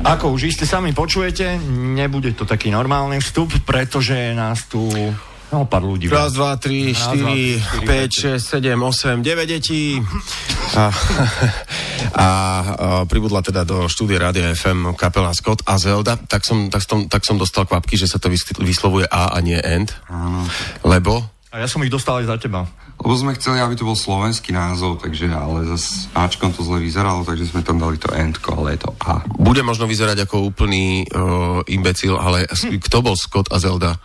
Ako už iste sami počujete, nebude to taký normálny vstup, pretože nás tu pár ľudí. 1, 2, 3, 4, 5, 6, 7, 8, 9 detí. A pribudla teda do štúdia Rádia FM kapela Scott a Zelda. Tak som dostal kvapky, že sa to vyslovuje A nie End. Lebo? A ja som ich dostal aj za teba. Lebo sme chceli, aby to bol slovenský názov, takže ale zase Ačkom to zle vyzeralo, takže sme tam dali to Endko, ale je to A. Bude možno vyzerať ako úplný imbecil, ale kto bol Scott a Zelda?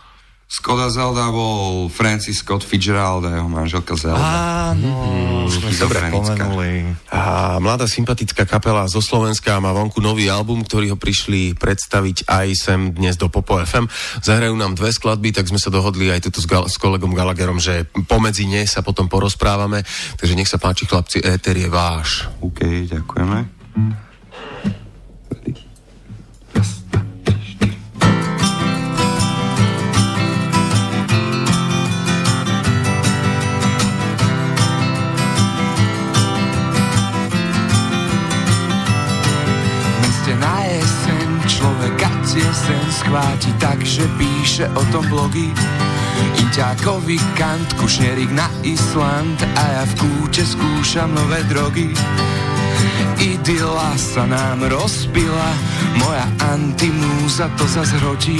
Scott a Zelda bol Francis Scott Fitzgerald a jeho manželka Zelda. Áno, sme dobre pomenuli. A mladá sympatická kapela zo Slovenska má vonku nový album, ktorý ho prišli predstaviť aj sem dnes do Popo FM. Zahrajú nám 2 skladby, tak sme sa dohodli aj tu s kolegom Gallagherom, že pomedzi ne sa potom porozprávame. Takže nech sa páči, chlapci, éter je váš. OK, ďakujeme. Sen schváti tak, že píše o tom blogy. Inťákovi Kant, Kušnerik na Island a ja v kúte skúšam nové drogy. Idyla sa nám rozpila, moja antimúza to zas hrotí.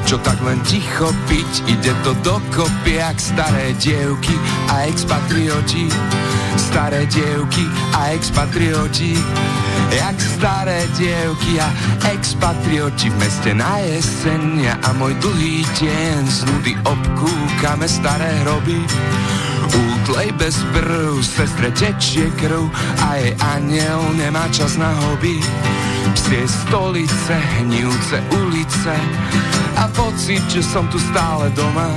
Čo tak len ticho piť, ide to dokopy jak staré dievky a expatrioti. Staré dievky a expatrioti, jak staré dievky a expatrioti. V meste na jeseň a môj dlhý tieň z nudy obkúkame staré hroby. Útlej bez brv, sestre tečie krv a jej aniel nemá čas na hobby. Psie stolice, hnívce ulice a pocit, že som tu stále doma.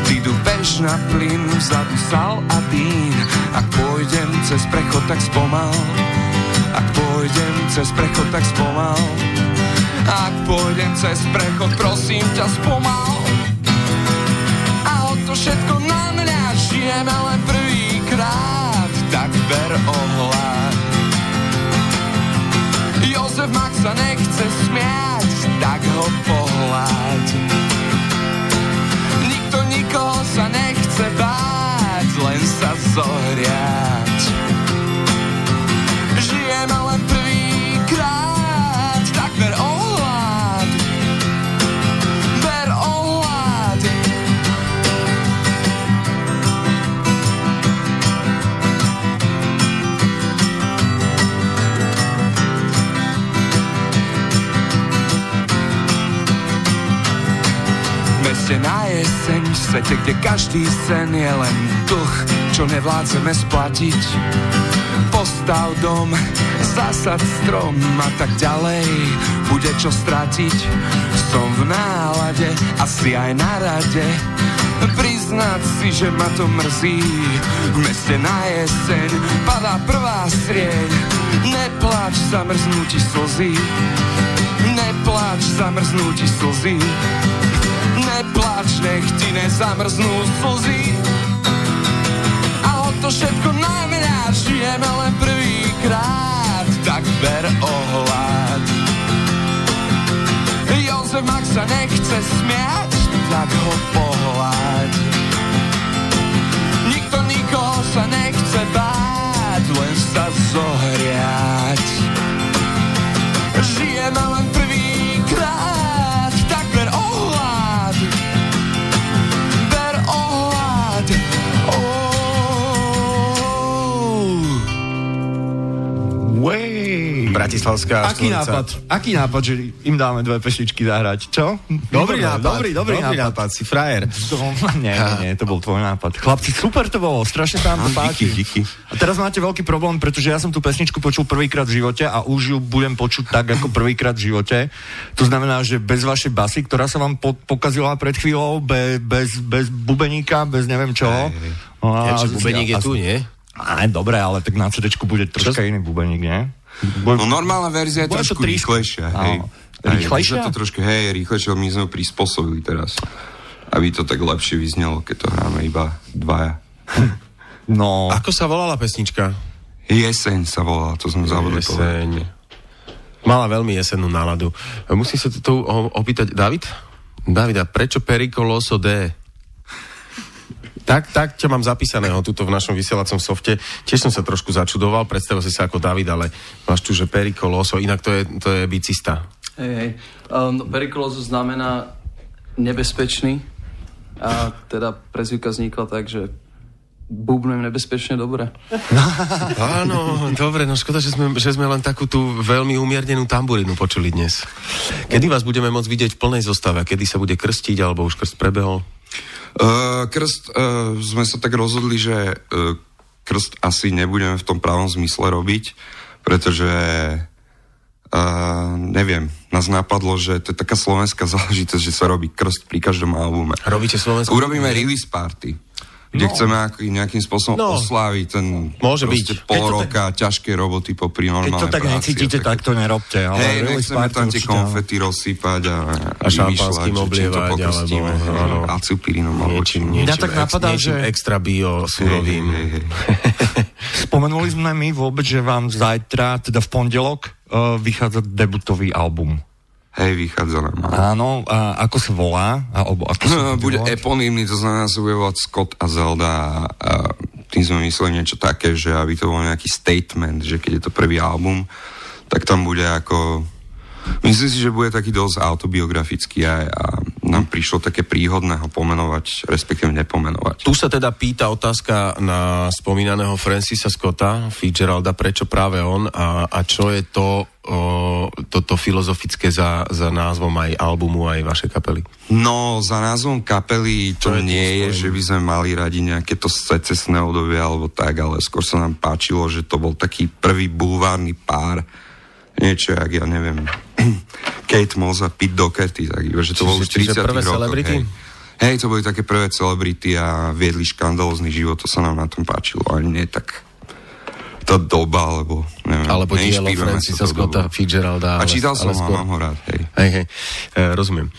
Tydu bež na plyn, vzadu sal a dýn. Ak pôjdem cez prechod, tak spomal. Ak pôjdem cez prechod, tak spomal. Ak pôjdem cez prechod, prosím ťa, spomal. A o to všetko na mňa, žijeme len prvýkrát, tak ber ohľad. Jozef Max sa nechce smiať, tak ho pohľad. Nikto nikoho sa nechce báť, len sa zohriať. Žijeme len prvýkrát, tak ber ohľad. Ber ohľad. V meste na jeseň, v svete, kde každý sen je len dlh, čo nevládzeme splatiť. Postav dom, zasad strom a tak ďalej, bude čo stratiť. Som v nálade, asi aj na rade, priznať si, že ma to mrzí. V meste na jeseň padá prvá srieň, nepláč, zamrznú ti slzy. Nepláč, zamrznú ti slzy. Nepláč, nech ti nezamrznú slzy. A o to všetko na mňa, žijeme len prvýkrát, tak ber ohľad. Jozef Max sa nechce smiať, tak ho pohľad. Nikto nikoho sa nechce báť, len sa zohriať. Žijeme len prvýkrát, tak ber ohľad. Ber ohľad. Bratislavská štúdica. Aký nápad, že im dáme 2 pesničky zahrať, čo? Dobrý nápad. Dobrý nápad, si frajer. Nie, to bol tvoj nápad. Chlapci, super to bolo, strašne sa nám to páči. Díky. A teraz máte veľký problém, pretože ja som tú pesničku počul prvýkrát v živote a už ju budem počuť tak, ako prvýkrát v živote. To znamená, že bez vašej basy, ktorá sa vám pokazila pred chvíľou, bez bubeníka, bez neviem čoho. Bubeník je tu, nie? Dobre, ale tak na CD-čku bude troška iný bubeník, nie? No normálna verzia je trošku rýchlejšia, hej. Rýchlejšia? To trošku, rýchlejšie, my sme prispôsobili teraz, aby to tak lepšie vyznelo, keď to hráme iba 2. No. Ako sa volala pesnička? Jeseň sa volala, to sme zavodli povedať. Mala veľmi jesennú náladu. Musím sa tu opýtať, Davida, prečo Pericoloso D? Tak ťa mám zapísaného tuto v našom vysielacom softe. Tiež som sa trošku začudoval, predstavil si sa ako David, ale máš tu, že Pericoloso, inak to je bicista. Hej. Pericoloso znamená nebezpečný a teda prezývka vznikla tak, že bubnujem nebezpečne dobre. Áno, dobre, no škoda, že sme len takú tú veľmi umiernenú tamburinu počuli dnes. Kedy vás budeme môcť vidieť v plnej zostave? Kedy sa bude krstiť, alebo už krst prebehol? Krst, sme sa tak rozhodli, že krst asi nebudeme v tom pravom zmysle robiť, pretože neviem, nás napadlo, že to je taká slovenská záležitosť, že sa robí krst pri každom albume. Robíte slovenskú? Urobíme release party, kde chceme nejakým spôsobom osláviť ten pol roka ťažké roboty popri normálnej práci. Keď to tak necítite, tak to nerobte. Hej, nechceme tam tie konfety rozsypať a šampanským oblievať, alebo acupirinom. Niečím extra bio surovým. Spomenuli sme my vôbec, že vám zajtra, teda v pondelok, vychádza debutový album. Hej, vychádza nám. Áno, a ako sa volá? Bude eponymný, to znamená, sa bude volať Scott a Zelda a tým sme mysleli niečo také, že aby to bol nejaký statement, že keď je to prvý album, tak tam bude ako... Myslím si, že bude taký dosť autobiografický a nám prišlo také príhodné ho pomenovať, respektíve nepomenovať. Tu sa teda pýta otázka na spomínaného Francisa Scotta, Fitzgeralda, prečo práve on a čo je toto filozofické za názvom aj albumu, aj vašej kapely? No, za názvom kapely to nie je, že by sme mali radi nejaké to secesné obdobie alebo tak, ale skôr sa nám páčilo, že to bol taký prvý bulvárny pár, niečo, jak ja neviem, Kate Moss a Pete Doherty, tak iba, že to bolo už 30 rokov. Hej, to boli také prvé celebrity a viedli škandalózny život, to sa nám na tom páčilo, ani nie tak tá doba, alebo neviem. Alebo dielo Francisa Scotta, Fitzgeralda. A čítal som ho, mám ho rád, hej. Rozumiem.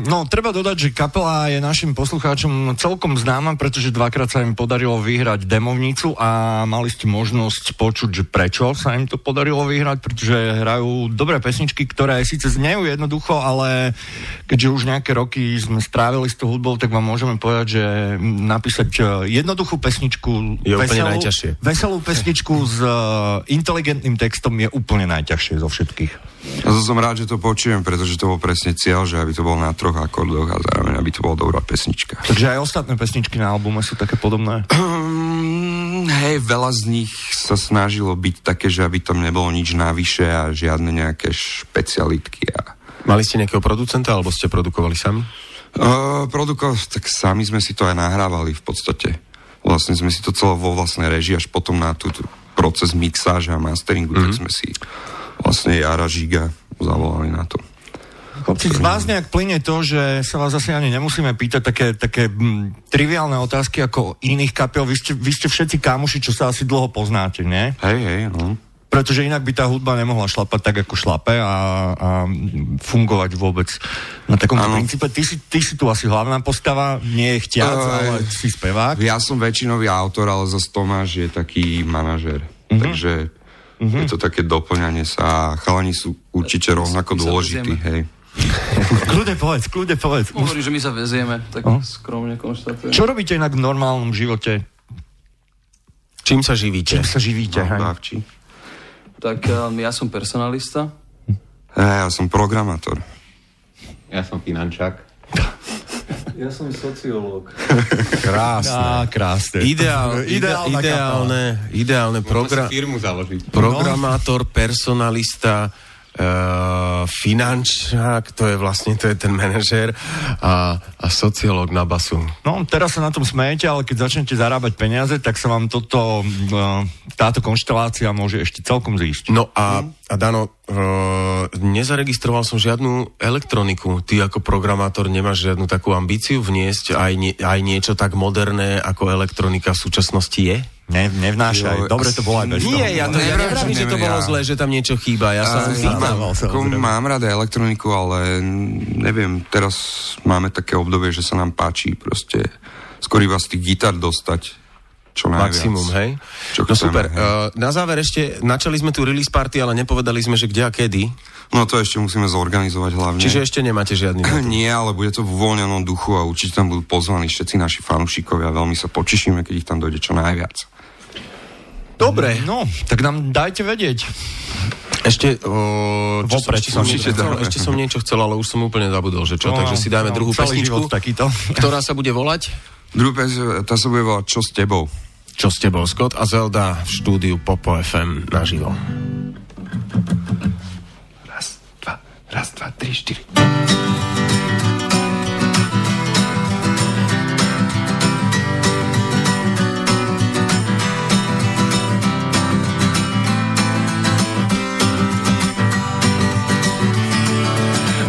No, treba dodať, že kapela je našim poslucháčom celkom známa, pretože dvakrát sa im podarilo vyhrať demovnicu a mali ste možnosť počuť, že prečo sa im to podarilo vyhrať, pretože hrajú dobré pesničky, ktoré síce znejú jednoducho, ale keďže už nejaké roky sme strávili s tou hudbou, tak vám môžeme povedať, že napísať jednoduchú pesničku, je úplne najťažšie. Veselú pesničku s inteligentným textom je úplne najťažšie zo všetkých. Ja som rád, že to počujem, pretože to bol presne cieľ, že aby to bol na 3 akordoch a zároveň aby to bola dobrá pesnička. Takže aj ostatné pesničky na albume sú také podobné? Hej, veľa z nich sa snažilo byť také, že aby tam nebolo nič navyše a žiadne nejaké špecialitky. Mali ste nejakého producenta, alebo ste produkovali sami? Tak sami sme si to aj nahrávali v podstate. Vlastne sme si to celé vo vlastnej režii, až potom na tú proces mixáža a masteringu, tak sme si vlastne Jara Žiga zavolali na to. Chlapci, z vás nejak plyne to, že sa vás asi ani nemusíme pýtať také triviálne otázky ako iných kapiel. Vy ste všetci kámoši, čo sa asi dlho poznáte, nie? Hej, no. Pretože inak by tá hudba nemohla šlapať tak, ako šlape a fungovať vôbec na takomto princípe. Ty si tu asi hlavná postava, nie je chtiac, ale si spevák. Ja som väčšinový autor, ale zase Tomáš je taký manažér. Takže je to také doplňanie sa. Chalani sú určite rovnako dôležití, hej. Kľudne povedz. Hovorím, že my sa vezieme, tak skromne konštatujem. Čo robíte inak v normálnom živote? Čím sa živíte? Hej? Tak ja som personalista. Ja som programátor. Ja som finančák. Ja som sociológ. Krásne. Ideálne firmu založiť. Programátor, personalista, finančák, to je ten manažér a sociológ na basu. No, teraz sa na tom smejete, ale keď začnete zarábať peniaze, tak sa vám táto konštelácia môže ešte celkom zísť. No a Dano, nezaregistroval som žiadnu elektroniku. Ty ako programátor nemáš žiadnu takú ambíciu vniesť aj niečo tak moderné ako elektronika v súčasnosti je? Nevnášaj. Dobre to bolo aj bez toho. Nie, ja nevravím, že to bolo zlé, že tam niečo chýba. Ja sa mám rada elektroniku, ale neviem, teraz máme také obdobie, že sa nám páči proste skôr iba z tých gitár dostať čo najviac. Maximum, hej? Čo No chceme, super. hej. Na záver ešte, načali sme tu release party, ale nepovedali sme, že kde a kedy. No to ešte musíme zorganizovať hlavne. Čiže ešte nemáte žiadny dátum. Nie, ale bude to v uvoľnenom duchu a určite tam budú pozvaní všetci naši fanúšikovia. Veľmi sa potešíme, keď ich tam dojde čo najviac. Dobre. No, tak nám dajte vedieť. Ešte, Určite ešte som niečo chcel, ale už som úplne zabudol, že čo. Takže si dáme druhú celý pesničku, život takýto. ktorá sa bude volať Druhá pesnička, tá sa bude volať Čo s tebou? Čo s tebou, Scott a Zelda v štúdiu Popo FM naživo. Raz, dva, tri, štyri.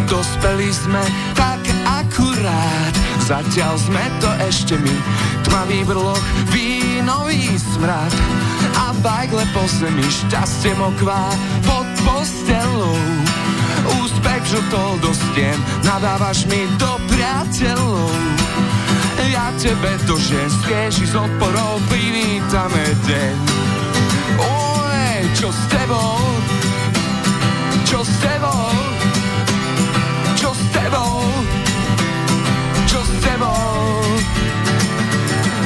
Dospeli sme tak akurát, zatiaľ sme to ešte my. Tmavý brloch, vínový smrad a bajgle po zemi, šťastie mokvá pod postelou. Úspech žltol do stien, nadávaš mi do priateľov. Ja tebe dožem, svieži z odporov, privítame deň. Oj, čo s tebou? Čo s tebou? Čo s tebou? Čo s tebou?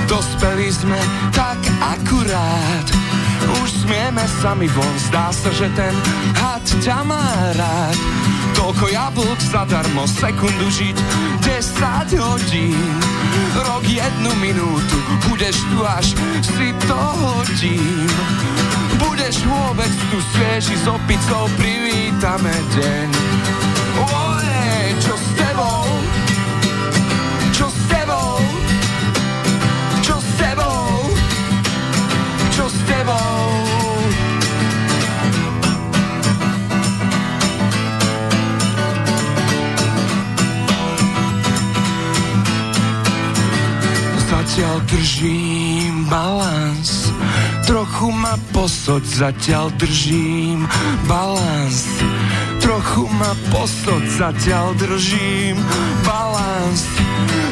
Dospeli sme tak akurát, už smieme sami von, zdá sa, že ten had ťa má rád. Toľko jablk zadarmo, sekundu žiť 10 hodín. Rok 1 minútu, budeš tu až si to hodím. Budeš vôbec tu svieži s opicou, privítame deň. Ojej, čo s tebou? Čo s tebou? Čo s tebou? Čo s tebou? Zatiaľ držím balans, trochu ma posoď, zatiaľ držím balans. Trochu ma posoď, zatiaľ držím balans.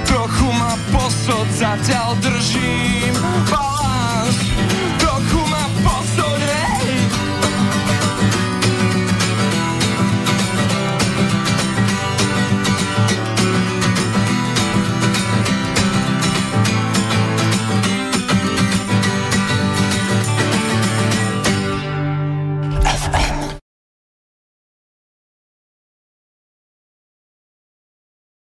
Trochu ma posoď, zatiaľ držím balans.